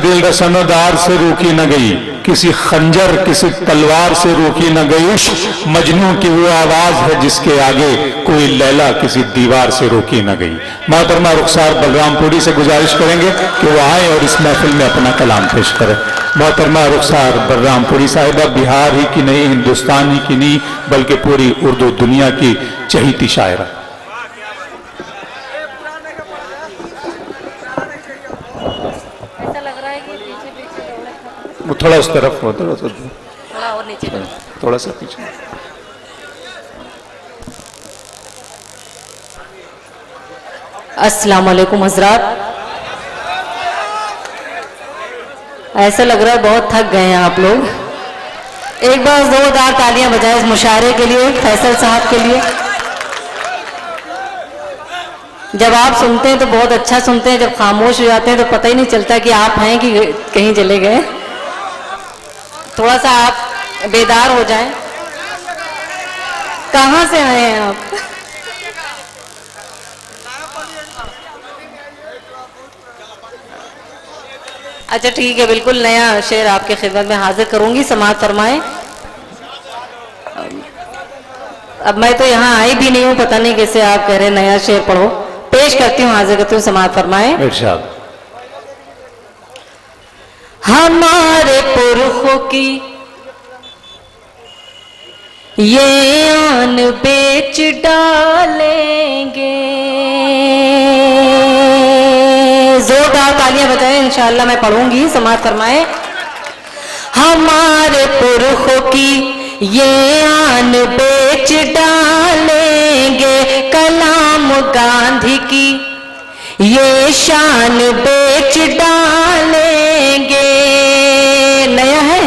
दिल रसनदार से रोकी न गई, किसी खंजर किसी तलवार से रोकी न गई। मजनू की वो आवाज है जिसके आगे कोई लैला किसी दीवार से रोकी न गई। मोहतरमा रुखसार बलरामपुरी से गुजारिश करेंगे कि वो आए और इस महफिल में अपना कलाम पेश करें। मोहतरमा रुखसार बलरामपुरी साहिबा बिहार ही की नहीं, हिंदुस्तान ही की नहीं, बल्कि पूरी उर्दू दुनिया की चहीती शायरा। वो थोड़ा उस तरफ हो, थोड़ा और नीचे, थोड़ा सा पीछे। अस्सलाम वालेकुम हजरात। ऐसा लग रहा है बहुत थक गए हैं आप लोग। एक बार जोरदार तालियां बजाएं इस मुशायरे के लिए, फैसल साहब के लिए। जब आप सुनते हैं तो बहुत अच्छा सुनते हैं, जब खामोश हो जाते हैं तो पता ही नहीं चलता कि आप हैं कि कहीं चले गए। थोड़ा सा आप बेदार हो जाएं। कहाँ से आए हैं आप? अच्छा ठीक है, बिल्कुल नया शेर आपके खिदमत में हाजिर करूंगी, समाअत फरमाएं। अब मैं तो यहाँ आई भी नहीं हूँ, पता नहीं कैसे आप कह रहे हैं नया शेर पढ़ो। पेश करती हूँ, हाजिर करती हूँ, समाअत फरमाएं। इरशाद। हमारे पुरखों की ये आन बेच डालेंगे। जोरदार तालियां बजाएं, इंशाअल्लाह मैं पढ़ूंगी, समाअत फरमाएं। हमारे पुरखों की ये आन बेच डालेंगे, कलाम गांधी की ये शान बेच डालेंगे। नया है।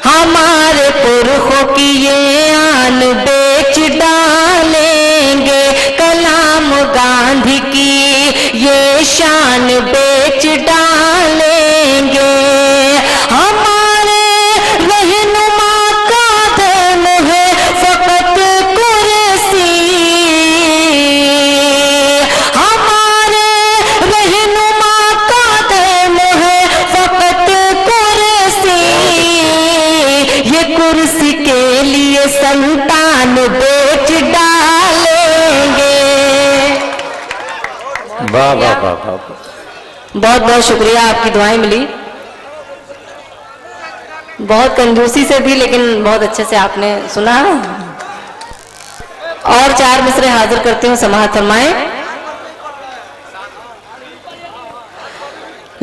हमारे पुरखों की ये आन बेच डालेंगे, कलाम गांधी की ये शान बेच डालेंगे। हमारे रहनुमा का धन है फकत कुर्सी। हमारे रहनुमा का धन है फकत कुर्सी। ये कुर्सी के लिए संतान बेच डालेंगे। वाह वाह वाह वाह। बहुत बहुत शुक्रिया, आपकी दुआएं मिली। बहुत कंजूसी से थी लेकिन बहुत अच्छे से आपने सुना। और चार मिसरे हाजिर करती हूँ, समाअत फरमाएं।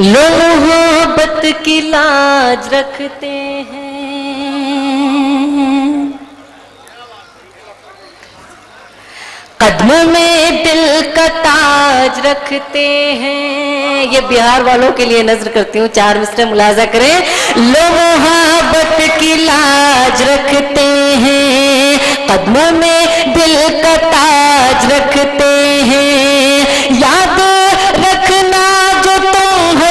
लोग मोहब्बत की लाज रखते हैं, कदमों में दिल का ताज रखते हैं। ये बिहार वालों के लिए नजर करती हूँ, चार मिसरे मुलाजा करें। लोग मोहब्बत की लाज रखते हैं, कदमों में दिल का ताज रखते हैं। याद रखना जो तुम हो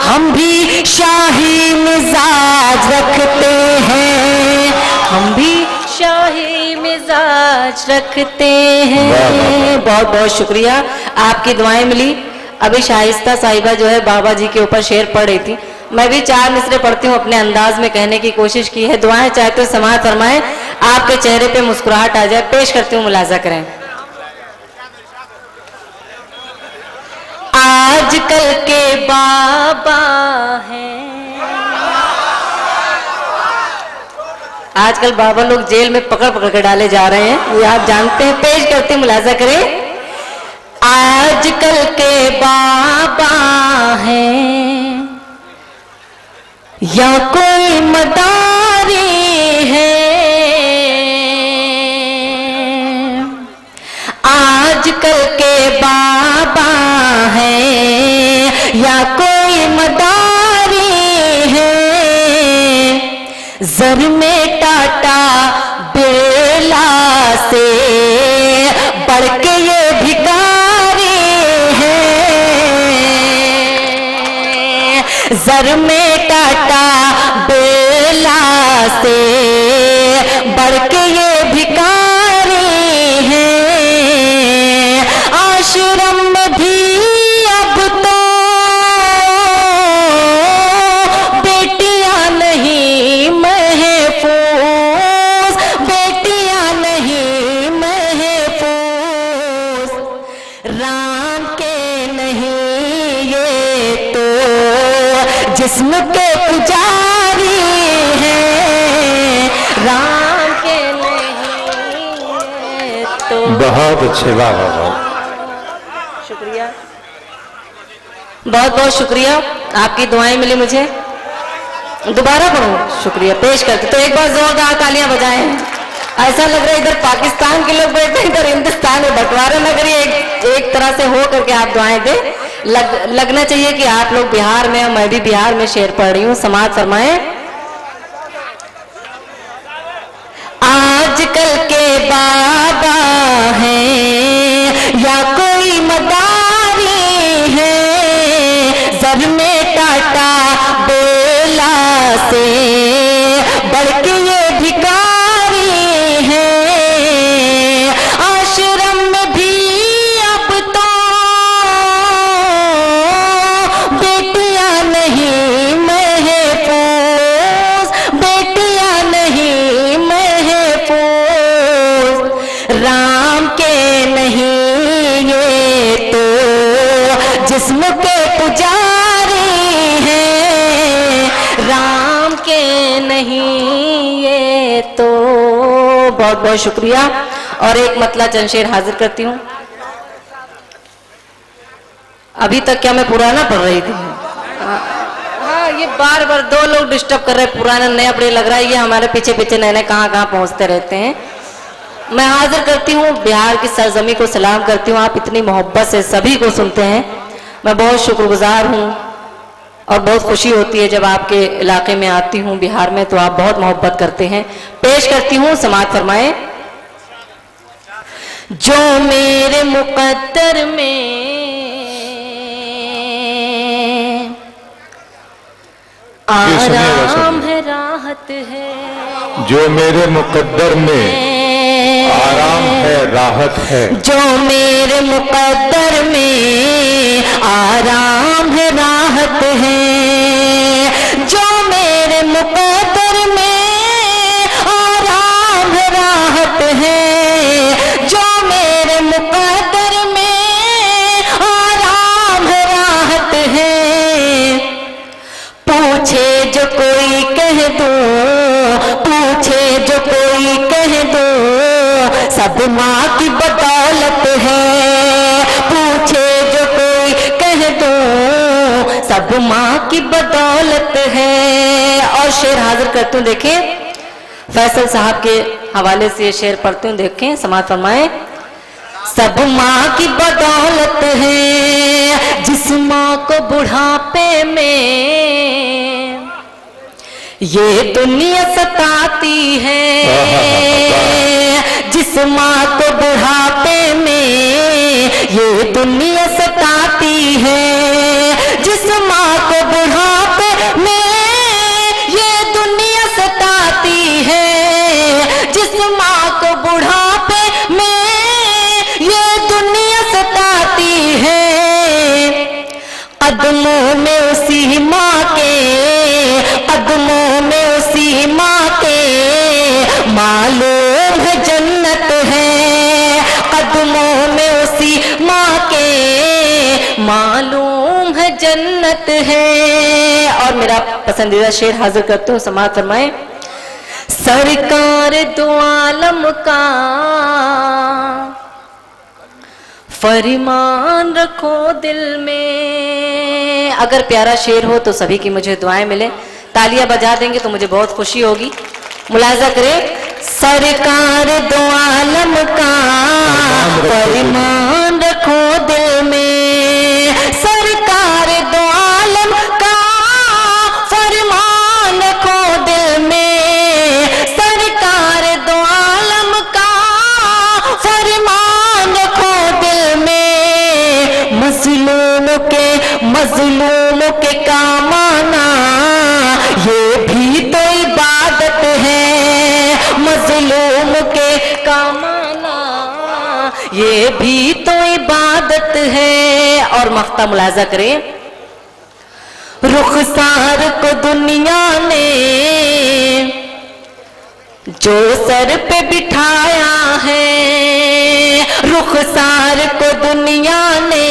हम भी शाही मिजाज रखते हैं, हम भी शाही मिजाज रखते हैं। बहुत बहुत शुक्रिया, आपकी दुआएं मिली। अभी शाइस्ता साहिबा जो है बाबा जी के ऊपर शेर पढ़ रही थी, मैं भी चार मिसरे पढ़ती हूँ, अपने अंदाज में कहने की कोशिश की है। दुआएं चाहते हो समाअत फरमाएं, आपके चेहरे पे मुस्कुराहट आ जाए। पेश करती हूँ, मुलाजा करें। आजकल के बाबा हैं, आजकल बाबा लोग जेल में पकड़ पकड़ के डाले जा रहे हैं, ये आप जानते हैं। पेश करते हैं, मुलाजा करें। आजकल के बाबा हैं या कोई मदारी है, आजकल के बाबा हैं या कोई मदारी है। जर में टाटा बेला से बढ़ के ये भिखारी है, जर में टाटा बेला से बढ़ के ये भिखारी है। आश्रम बहुत अच्छे, वाह वाह वाह। शुक्रिया, बहुत बहुत शुक्रिया, आपकी दुआएं मिली मुझे। दोबारा पढ़ो, शुक्रिया पेश करते तो एक बार जोरदार तालियां बजाएं। ऐसा लग रहा है इधर पाकिस्तान के लोग बैठे, इधर हिंदुस्तान में बंटवारा लग रही है। एक तरह से हो करके आप दुआएं दें। लगना चाहिए कि आप लोग बिहार में, मैं भी बिहार में शेर पढ़ रही हूँ। समाज फरमाएं। आजकल के बाबा हैं या कोई मदारी है, जब में टाटा बेला से बढ़ के ये भिखारी है। आश्रम में भी अब तो बेटियां नहीं महफूज, बेटियां नहीं महफूज, राम के नहीं ये तो जिस्म के पुजारी हैं, राम के नहीं ये तो। बहुत बहुत शुक्रिया। और एक मतला चंद शेर हाजिर करती हूँ। अभी तक क्या मैं पुराना पढ़ रही थी? हाँ, ये बार बार दो लोग डिस्टर्ब कर रहे हैं, पुराना नया पढ़े लग रहा है। ये हमारे पीछे पीछे नए नए कहाँ पहुंचते रहते हैं। मैं हाजिर करती हूँ, बिहार की सरजमी को सलाम करती हूँ। आप इतनी मोहब्बत से सभी को सुनते हैं, मैं बहुत शुक्रगुजार हूँ और बहुत खुशी होती है जब आपके इलाके में आती हूँ बिहार में, तो आप बहुत मोहब्बत करते हैं। पेश करती हूँ, समाअत फरमाएं। जो मेरे मुकद्दर में आराम है, राहत है, जो मेरे मुकद्दर में आराम है, राहत है, जो मेरे मुकद्दर में आराम है, राहत है, जो मेरे मुकद्दर में आराम है, राहत है, जो मेरे मुकद्दर में आराम है, राहत है। पूछे जो कोई कह दो, पूछे जो कोई कह दो, सब माँ की बदौलत है। पूछे जो कोई कह दो, सब माँ की बदौलत है। और शेर हाजिर करती हूँ, देखें फैसल साहब के हवाले से ये शेर पढ़ती हूँ, देखें समाअत फरमाएं। सब माँ की बदौलत है, जिस माँ को बुढ़ापे में ये दुनिया सताती है, जिस माँ को बुढ़ापे में ये दुनिया सताती है, जिस माँ को बुढ़ापे में ये दुनिया सताती है, जिस माँ को बुढ़ापे में ये दुनिया सताती है। कदमों में उसी माँ के, कदमों में उसी माँ के मालूम है जन्नत है, कदमों में उसी माँ के मालूम है जन्नत है। और मेरा पसंदीदा शेर हाजिर करती हूँ, समाअत फरमाएं। सरकार दो आलम का फरमान रखो दिल में। अगर प्यारा शेर हो तो सभी की मुझे दुआएं मिले, तालियां बजा देंगे तो मुझे बहुत खुशी होगी। मुलाजा करें। सरकार दो आलम का फरमान रखो दिल में, सरकार दो आलम का फरमान रखो दिल में, सरकार दो आलम का फरमान रखो दिल में। मजलूमों के काम आना ये भी तो इबादत है, मजलूम के काम आना ये भी तो इबादत है। और मफ्ता मुलाजा करें। रुखसार को दुनिया ने जो सर पे बिठाया है, रुखसार को दुनिया ने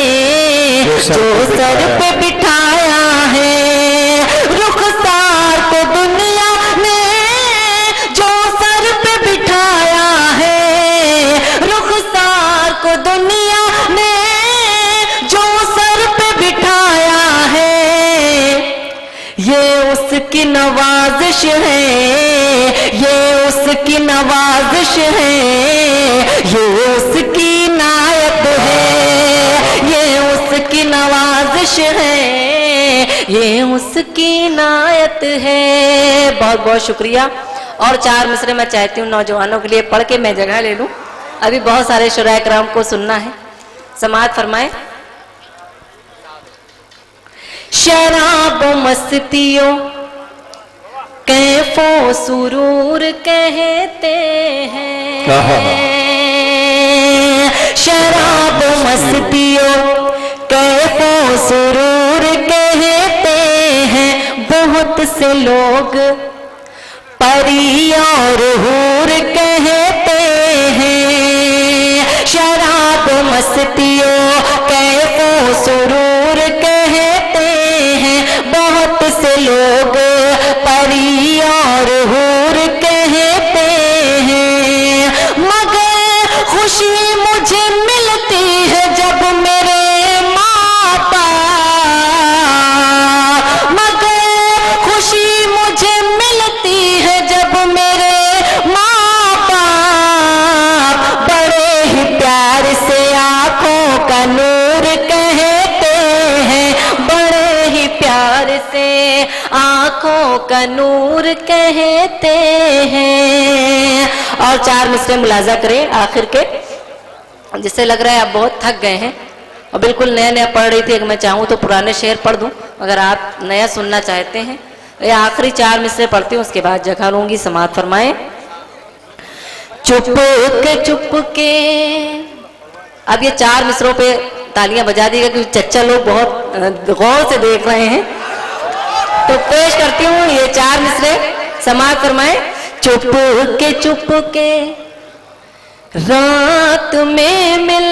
जो सर पे बिठाया है, रुखसार को दुनिया ने जो सर पे बिठाया है, रुखसार साजिश है, ये उसकी नवाजिश है, ये उसकी नायत है, ये उसकी नवाजिश है, ये उसकी नायत है। बहुत बहुत शुक्रिया। और 4 मिसरे मैं चाहती हूँ नौजवानों के लिए पढ़ के मैं जगह ले लूँ। अभी बहुत सारे शुराए कराम को सुनना है। समाअत फरमाए। शराब मस्तियों कैफो सुरूर कहते हैं, शराब मस्तियों कैफो सुरूर कहते हैं, बहुत से लोग परी और हूर कहते हैं। शराब मस्तियों कैफो सुरूर कहते हैं, बहुत से लोग परी और हूर कहते हैं। मगर खुशी मुझे मिलती है जब मेरे माँ बाप, मगर खुशी मुझे मिलती है जब मेरे माँ बाप बड़े ही प्यार से आंखों का नूर कहते हैं, बड़े ही प्यार से आंखों का नूर कहते हैं। और 4 मिसरे मुलाजा करें आखिर के, जिससे लग रहा है आप बहुत थक गए हैं और बिल्कुल नया नया पढ़ रही थी। अगर मैं चाहूँ तो पुराने शेर पढ़ दूँ, अगर आप नया सुनना चाहते हैं। ये आखिरी 4 मिसरे पढ़ती हूँ, उसके बाद जगह लूंगी। समाअत फरमाएं। चुप के अब ये 4 मिसरों पे तालियां बजा दीजिएगा क्योंकि चच्चा लोग बहुत गौर से देख रहे हैं। तो पेश करती हूँ ये 4 मिसरे। समाअत फरमाएं। चुप के रात में मिल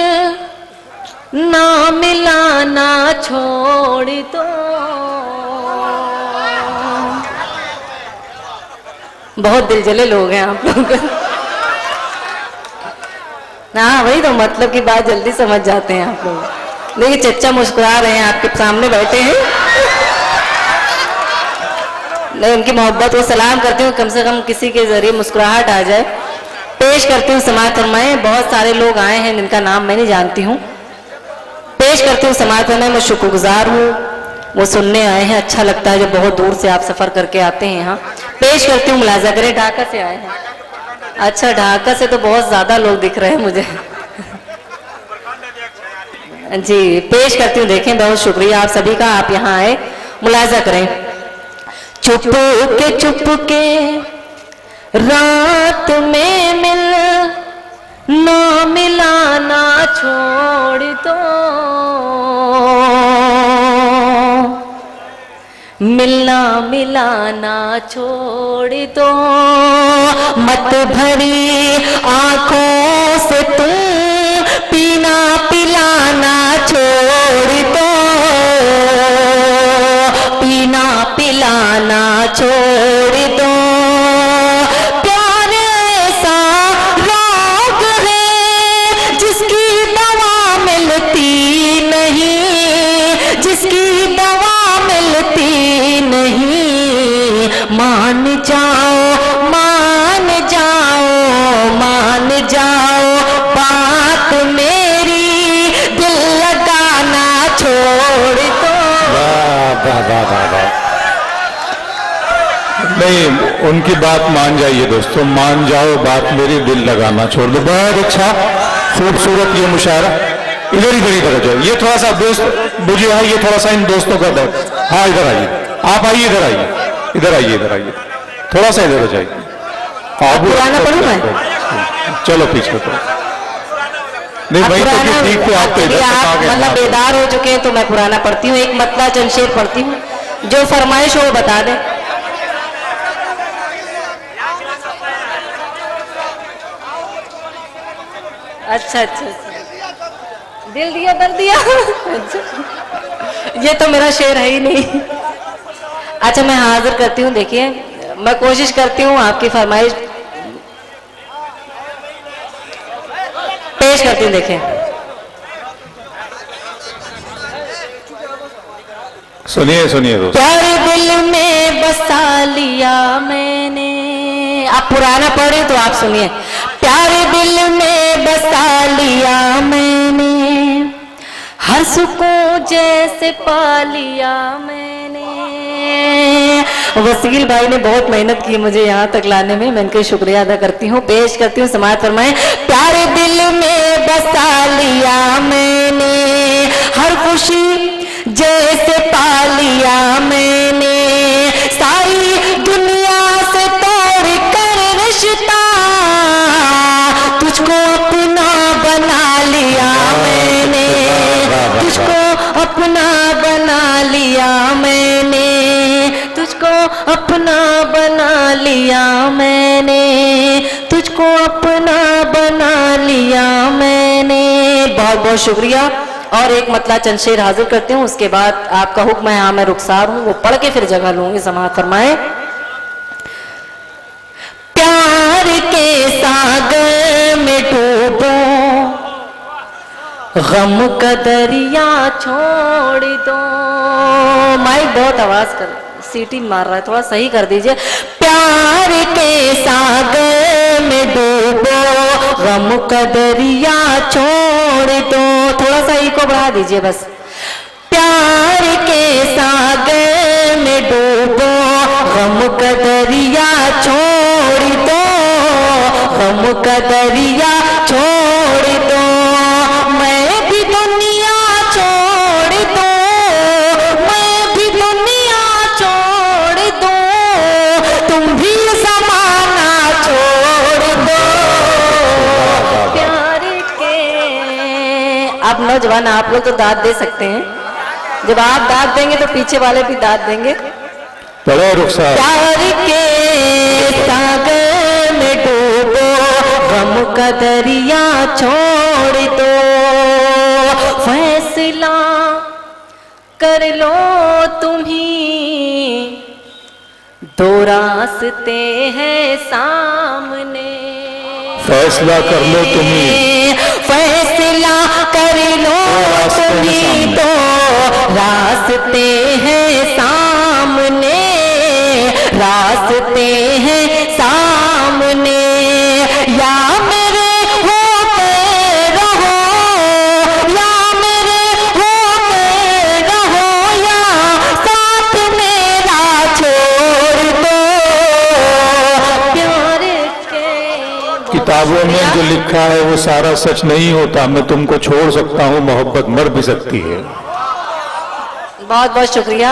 ना मिलाना छोड़ दो, बहुत दिलजले लोग हैं आप लोग। हाँ वही तो मतलब की बात जल्दी समझ जाते हैं आप लोग। देखिए चच्चा मुस्कुरा रहे हैं, आपके सामने बैठे हैं। मैं उनकी मोहब्बत को सलाम करती हूँ, कम से कम किसी के जरिए मुस्कुराहट आ जाए। पेश करती हूँ समाअत फरमाएं। बहुत सारे लोग आए हैं जिनका नाम मैं नहीं जानती हूँ। पेश करती हूँ समाअत फरमाएं। मैं शुक्रगुजार हूँ, वो सुनने आए हैं। अच्छा लगता है जब बहुत दूर से आप सफर करके आते हैं यहाँ। पेश करती हूँ, मुलाजा करें। ढाका से आए हैं। अच्छा ढाका से तो बहुत ज्यादा लोग दिख रहे हैं मुझे। जी पेश करती हूँ। देखें बहुत शुक्रिया आप सभी का, आप यहाँ आए। मुलाजा करें। चुप के रात में मिल ना मिलाना छोड़ दो, मिलना मिलाना छोड़ दो, मत भरी आंखों से तुम पीना पिलाना छोड़ दो, पीना पिलाना छोड़ दो। प्यार ऐसा रोग है जिसकी दवा मिलती नहीं, जिसकी दवा मिलती नहीं। मान जाओ मान जाओ मान जाओ बात मेरी, दिल लगाना छोड़ दो। नहीं उनकी बात मान जाइए दोस्तों, मान जाओ बात मेरी, दिल लगाना छोड़ दो। बहुत अच्छा खूबसूरत ये मुशायरा। इधर आ जाओ। ये थोड़ा सा दोस्त मुझे है, ये थोड़ा सा इन दोस्तों का दर्द। हाँ इधर आइए, आप आइए, इधर आइए, इधर आइए, इधर आइए, थोड़ा सा इधर हो जाइए। पुराना पढ़ूं मैं? चलो पीछे तो नहीं भाई, तो ठीक तो आपको इधर आप मतलब बेदार हो चुके हैं तो मैं पुराना पढ़ती हूँ। एक मतला चंद शेर पढ़ती हूँ, जो फरमाइश हो वो बता दें। अच्छा अच्छा अच्छा, दिल दिया दर दिया। अच्छा ये तो मेरा शेर है ही नहीं। अच्छा मैं हाजिर करती हूँ। देखिए मैं कोशिश करती हूँ आपकी फरमाइश पेश करती हूँ। देखें सुनिए सुनिए दोस्तों। प्यार दिल में में बसा लिया मैंने। आप पुराना पढ़े तो आप सुनिए। प्यारे दिल में बसा लिया मैंने, हर सुकून जैसे पा लिया मैंने। वसील भाई ने बहुत मेहनत की मुझे यहाँ तक लाने में, मैं इनका शुक्रिया अदा करती हूँ। पेश करती हूँ, समाअत फरमाएं। प्यारे दिल में बसा लिया मैंने, हर खुशी जैसे पा लिया मैंने। सारी दुनिया से तोड़ कर रिश्ता तुझको अपना बना लिया मैंने, तुझको अपना बना लिया मैंने, तुझको अपना बना लिया मैंने, तुझको अपना बना लिया मैंने। बहुत बहुत शुक्रिया। और एक मतला चंद शेर हाजिर करती हूँ, उसके बाद आपका हुक्म है। हाँ मैं रुखसार हूँ, वो पढ़ के फिर जगह लूंगी। समाअत फरमाए। प्यार के सागर में डूबो, गम का दरिया छोड़ दो। माइक बहुत आवाज कर, सीटी मार रहा है, थोड़ा सही कर दीजिए। प्यार के सागर में डूबो, गम का दरिया छोड़ दो। थोड़ा सा इको बढ़ा दीजिए बस। प्यार के सागर में डूबो, गम का दरिया छोड़ दो, गम का दरिया छोड़ दो। मैं भी दुनिया छोड़ दो, मैं भी दुनिया छोड़ दो, तुम भी ज़माना छोड़ दो। प्यार के, आप नौजवान आप लोग तो दाद दे सकते हैं, जब आप दाद देंगे तो पीछे वाले भी दाद देंगे। बड़े रुखसार। प्यार के सागर में डूबो, गम का दरिया छोड़ दो। फैसला कर लो तुम ही, दो रास्ते हैं सामने। फैसला कर लो तुम ही, फैसला कर लो तुम ही, दो रास्ते हैं सामने, रास्ते हैं सामने। या मेरे होते रहो, या मेरे होते रहो, या साथ मेरा छोड़ दो। प्यार के किताबों में जो लिखा है वो सारा सच नहीं होता। मैं तुमको छोड़ सकता हूँ, मोहब्बत मर भी सकती है। बहुत बहुत शुक्रिया,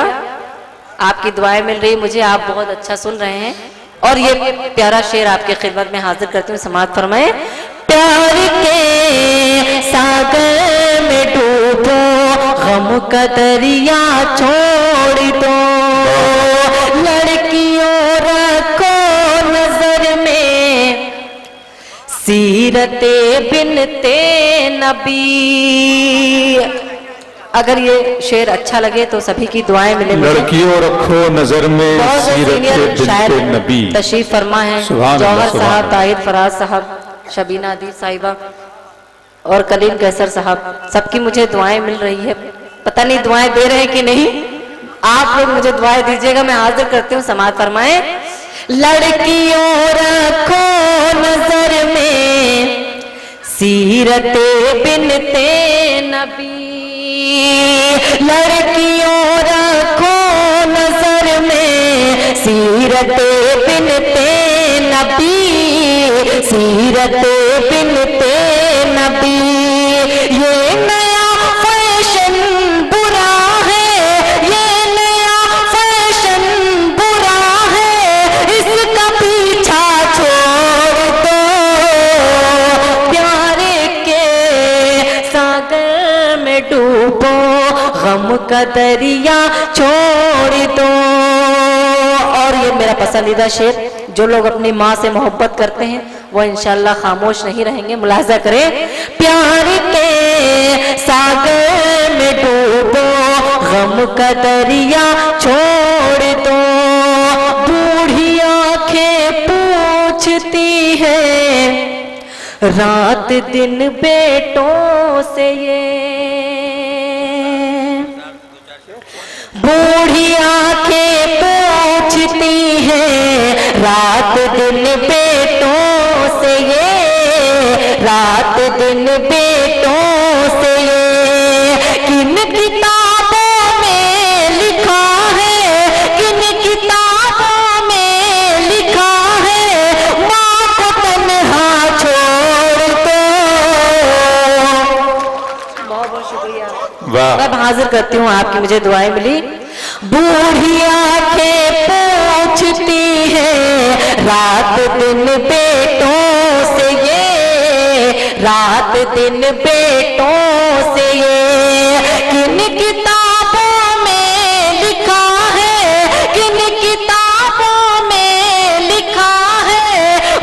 आपकी दुआएं मिल रही मुझे, आप बहुत अच्छा सुन रहे हैं। और ये प्यारा शेर आपके खिदमत में हाजिर करती हूँ। समाअत फरमाए। प्यार के सागर में डूबो, गम का दरिया छोड़ दो। लड़कियों रखो नजर में, सीरते बिनते नबी। अगर ये शेर अच्छा लगे तो सभी की दुआएं मिले। लड़कियों रखो नजर में, सीरते बिनते नबी। तशरीफ फरमा है जौहर साहब, ताहिर फराज साहब, शबीना अदीब साहिबा और कलीम कैसर साहब, सबकी मुझे दुआएं मिल रही है। पता नहीं दुआएं दे रहे हैं कि नहीं, आप लोग मुझे दुआएं दीजिएगा, मैं हाजिर करती हूँ। समाअत फरमाए। लड़कियों रखो नजर में, सीरते बिनते नबी। लड़कियों रखो नजर में, सीरते बिनते नबी, सीरते बिनते नबी। ये नया फैशन बुरा है, ये नया फैशन बुरा है, इसका पीछा छोड़ दो। प्यार के सागर में डूबो, गम का दरिया छोड़ दो। और ये मेरा पसंदीदा शेर, जो लोग अपनी माँ से मोहब्बत करते हैं वो इंशाल्लाह खामोश नहीं रहेंगे। मुलाहिजा करें। प्यार के सागर में डूबो, गम का दरिया छोड़ दो। बूढ़ी आंखें पूछती है रात दिन बेटों से ये, बूढ़ी आंखें पूछती हैं रात दिन बेटों से ये, रात दिन बेटों से ये, किन किताबों में लिखा है, किन किताबों में लिखा है, माँ को तन्हा छोड़ दो। बहुत बहुत शुक्रिया। वाह। मैं हाजिर करती हूँ, आपकी मुझे दुआएं मिली। बूढ़ी आंखें पूछती है रात दिन बेटों से ये, रात दिन बेटों से ये, किन किताबों में लिखा है, किन किताबों में लिखा है,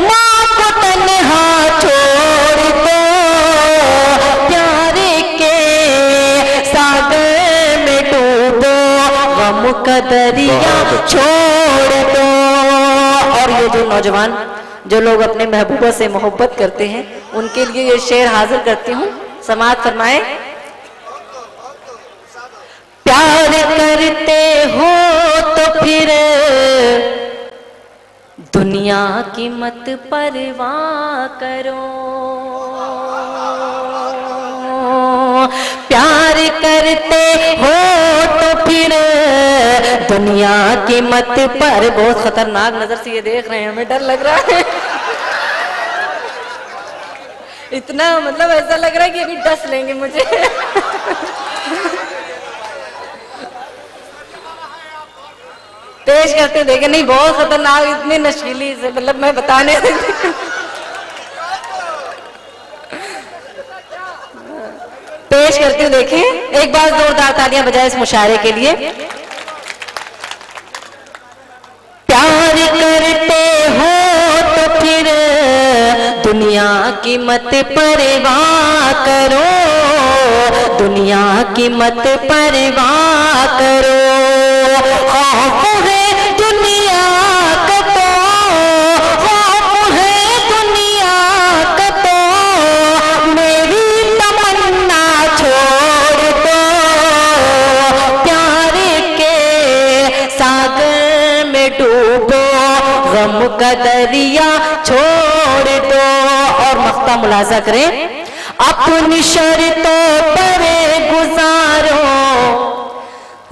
माँ को तन्हा छोड़ दो, प्यारे के सागर में डूबो, गम का दरिया छोड़ दो। और ये जो नौजवान, जो लोग अपने महबूबा से मोहब्बत करते हैं, उनके लिए ये शेर हाजिर करती हूँ, समाअत फरमाए। प्यार करते हो तो फिर दुनिया की मत परवाह करो, प्यार करते हो तो फिर दुनिया की मत पर। बहुत खतरनाक नजर से ये देख रहे हैं, हमें डर लग रहा है इतना, मतलब ऐसा लग रहा है कि अभी डस लेंगे मुझे पेश करते देखे, नहीं बहुत खतरनाक, इतनी नशीली से, मतलब मैं बताने पेश करती हूँ, देखें एक बार जोरदार तालियां बजाए इस मुशायरे के लिए। प्यार करते हो तो फिर दुनिया की मत परवाह करो, दुनिया की मत परवाह करो, खौफ है दुनिया का तो, खौफ है दुनिया का तो, मेरी तमन्ना छोड़ दो, प्यार के सागर में डूबो, गम का दरिया छोड़ दो। और मख्ता मुलाजा करें, अपनी शर्तों पर गुजारो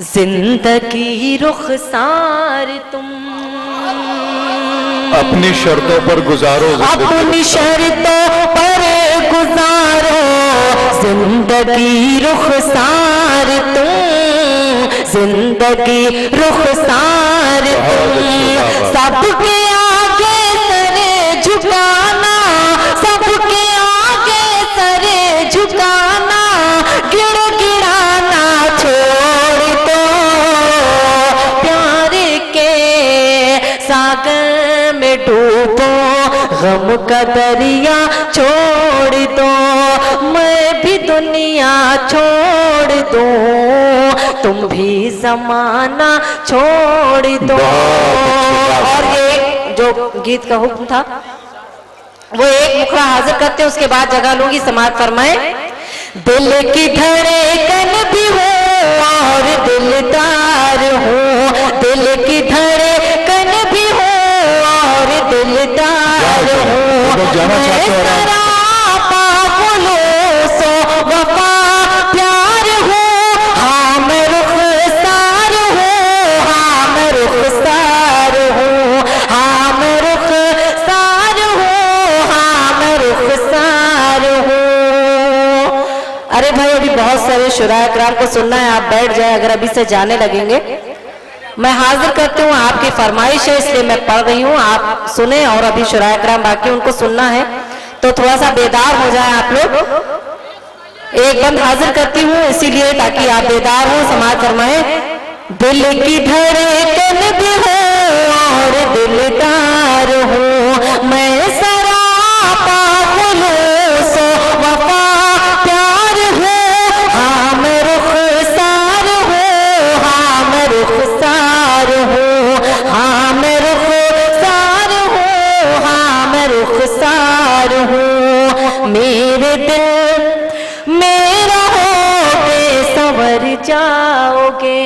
जिंदगी रुखसार तुम, अपनी शर्तों पर गुजारो, अपनी शर्तों पर गुजारो जिंदगी रुखसार तुम, जिंदगी रुखसार तुम, सबके आगे सरे झुकाना, सबके आगे सरे झुकाना, गिड़गिड़ाना छोड़ दो, प्यार के सागर में डूबो, गम का दरिया छोड़ दो, मैं भी दुनिया छोड़ दूं, तुम भी जमाना छोड़ दो। और ये जो गीत का हुक्म था वो एक मुखड़ा हाजिर करते, उसके बाद जगह लूंगी, समाअत फरमाए। दिल की धड़कन भी हो और दिलदार हो, दिल की धड़कन भी हो और दिलदार हो, मैं सरापा बोलो सो वफा प्यार हो, हाँ मैं रुखसार हूँ, हाँ मैं रुखसार हूँ, हाँ मैं रुखसार हूँ, हाँ मैं रुखसार हूँ। अरे भाई अभी बहुत सारे शुरा इकराम को सुनना है, आप बैठ जाए, अगर अभी से जाने लगेंगे। मैं हाजिर करती हूँ, आपकी फरमाइश है इसलिए मैं पढ़ रही हूँ, आप सुने, और अभी शुरा इकराम बाकी उनको सुनना है, तो थोड़ा सा बेदार हो जाए आप लोग। एक बंद हाजिर करती हूँ इसीलिए ताकि आप बेदार हो, समाअत फरमाए। दिल की धड़कन भी हो और दिलदार हो, मैं सरापा खुलूस वफा प्यार हो, हाँ मैं रुखसार हूँ, हाँ मैं रुखसार हूँ, हाँ मैं रुखसार हूँ, हाँ मैं रुखसार हूँ, मेरे दिल मेरा होगे संवर जाओगे,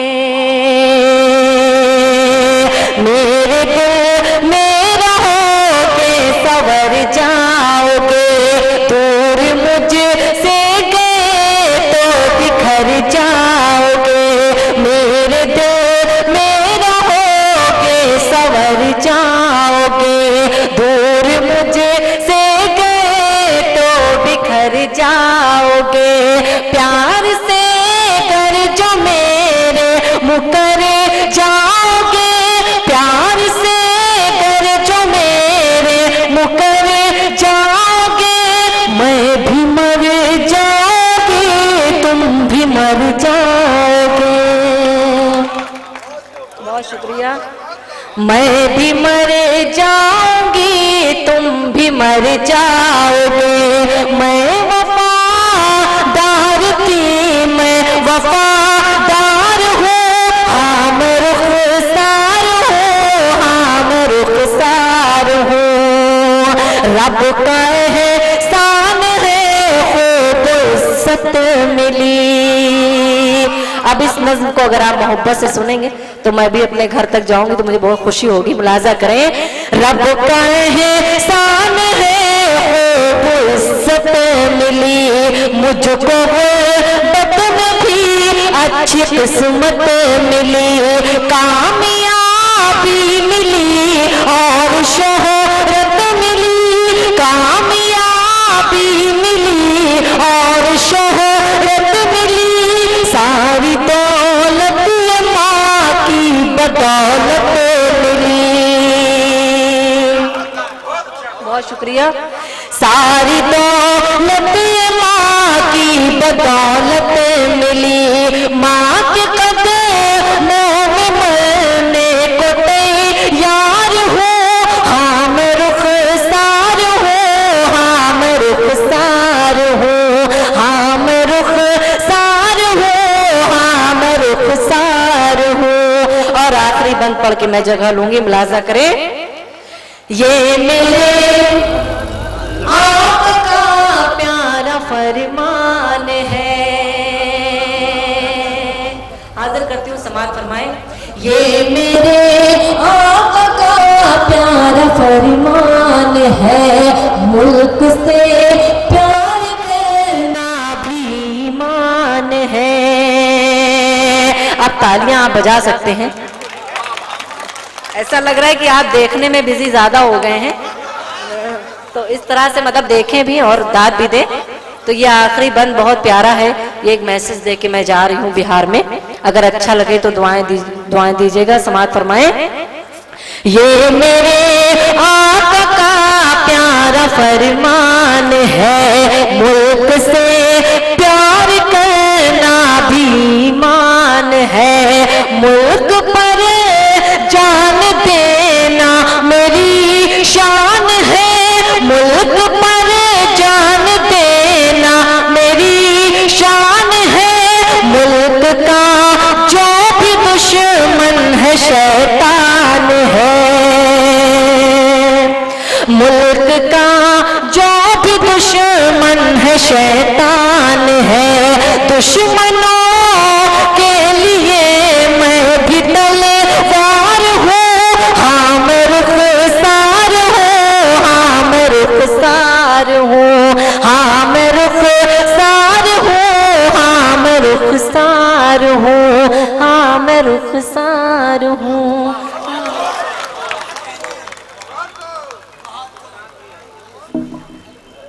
मैं भी मर जाऊंगी तुम भी मर जाओगे, मैं वफादार थी मैं वफादार हूँ, हम रुखसार हूँ, हम रुखसार हूँ। रब का एहसान है खूब इज्जत मिली। अब इस नज़्म को अगर आप मोहब्बत से सुनेंगे तो मैं भी अपने घर तक जाऊंगी तो मुझे बहुत खुशी होगी। मुलाजा करें, रब का एहसान है खूब इज्जत मिली, मुझको बद में भी अच्छी किस्मत मिली, कामयाबी मिली और शोहरत मिली, कामयाबी मिली और शोहरत मिली, सारी दौलत माँ की बदौलत मिली। बहुत शुक्रिया। सारी दौलत माँ की बदौलत मिली, माँ के कदमों में मरने को तैयार हूँ, हम रुखसार हूँ, हम रुखसार हूँ, हम रुखसार हूँ, हम रुखसार हूँ। और आखिरी बंद पढ़ के मैं जगह लूंगी, मुलाजा करें। ये मेरे आपका प्यारा फरमान है, हाजिर करती हूँ, समाअत फरमाएं। ये मेरे आपका प्यारा फरमान है, मुल्क से प्यार करना भी ईमान है। अब तालियां आप बजा सकते हैं। ऐसा लग रहा है कि आप देखने में बिजी ज्यादा हो गए हैं, तो इस तरह से मतलब देखें भी और दाद भी दें। तो ये आखिरी बंद बहुत प्यारा है, ये एक मैसेज दे के मैं जा रही हूँ बिहार में। अगर अच्छा लगे तो दुआएं दीजिएगा, समाअत फरमाएं। ये मेरे आका का प्यारा फरमान है, मुल्क से प्यार करना भी ईमान है, मुल्क पर जान देना मेरी शान है, मुल्क पर जान देना मेरी शान है, मुल्क का जो भी दुश्मन है शैतान है, मुल्क का जो भी दुश्मन है शैतान है, दुश्मनों के लिए मैं भी तलवार हूँ, हम रुखसार हूँ, हम रुखसार हूँ, हम रुखसार हूँ, हम रुखसार हूँ, हम रुखसार हूँ।